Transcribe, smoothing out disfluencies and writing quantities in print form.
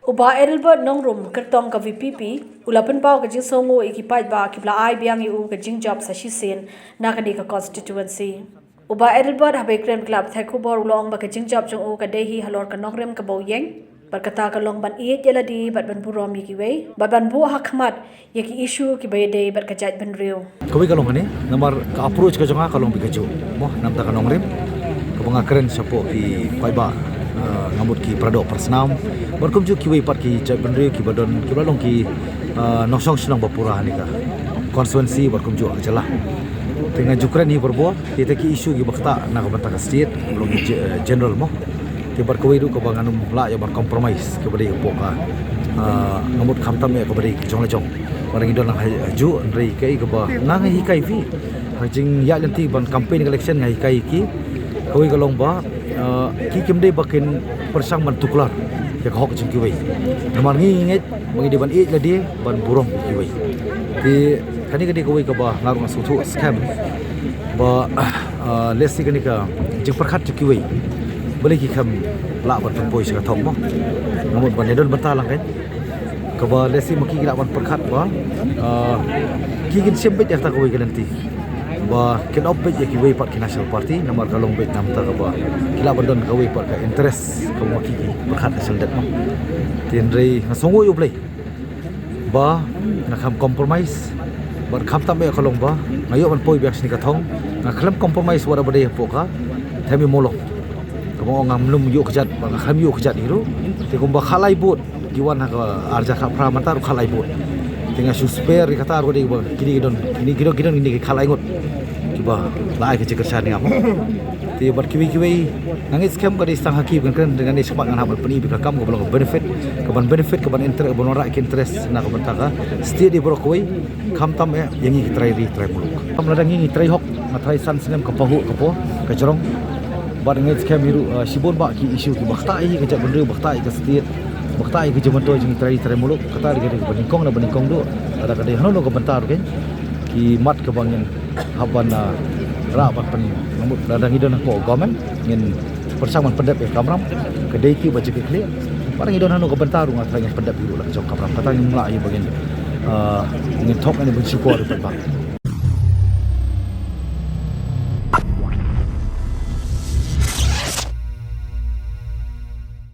Uba Edelbert Nongrum kertong ka VPP ulapan pau ka jing songo ikipai ba kibla ai biang u ka jing job sa shisen na ka di ka constituency. Uba Edelbert habe krem club thai khubor long ba ka jing job jong u ka dehi halor ka nongrem ka bau yeng berkata ka long ban iet yela di bat ban burom yiki wei bat ban bu hakmat yaki issue ki bay de bat ka jat ban riu. Kami kalau ni nomor ka approach ka jonga kalau bikaju mo nam ta ka nongrem ka banga keren sapo ki pai ba ngamut ki prado persnam berkum ju ki wei pat ki jat ban riu ki badon ki balong ki nosong senang bapura ni ka konstituensi berkum ju ajalah dengan jukran ni berbuat kita ki isu ki bakta na ka bantaka state belum general mo ti bar kawai du ka bang anum la ya bar compromise ke bari po ka ngamut khamtam ya ka bari jong la jong barang idon lang haju rei kai ka ba nang hi kai vi hajing ya lanti ban campaign election ngai kai ki kawai ka long ba ki kim dei bakin persang ban tuklar ya ka hok jing ki wei namar ngi nget bangi de ban e la de ban burong ki wei ti kani ka de kawai ka ba ngarung sutu scam ba lesi kani ka jing perkhat ki wei boleh kita lawan pemboi sekat thong mo namun ban edon batalang kan ka ba lesi maki lawan perkhat ba kigin sembet ya ta ko galanti ba ken opet ya ki wei pat ki national party nomor kalong bet nam ta ka ba kila bandon ka wei pat ka interest ka maki perkhat asal dat mo tin rei ngasongo yu play ba nakam compromise bar kham tam ya kalong ba ngayo ban poi biak sini ka thong ngaklam compromise wara bade po ka themi molong kamu ngam lum yuk kejat bang kham yuk kejat hiru te kum ba khalai bot giwan ha arja kha pra mantar khalai bot tinga su spare kata ro de kini gidon ini khalai ngot kiba lai ke cekersan ngam te bar kiwi nangis scam ka di sang hakib kan dengan ni sepak ngan habat peni bika kam ko belong benefit ke ban interest bon ra interest na ko bantaka stie di brokoi kham tam ya yangi trai muluk kam ladang ngi trai hok matrai san sinem ka pahu ka po ka jorong barang scam hiru sibon ba ki isu ki bakta ai ke jak bendera bakta ai ke setiat bakta ai ke jaman to jing trai muluk kata di beningkong na beningkong do ada kadai hanu ko bentar kan ki mat ke bangin habana ra bat pen ngamut ladang idon ko government ngin persamaan pendap ke kamram kedai ki baca ke clear barang idon hanu ko bentar ngah trai pendap hiru la jong kamram kata ni mula ai bangin ngin thok ani bersyukur dapat bang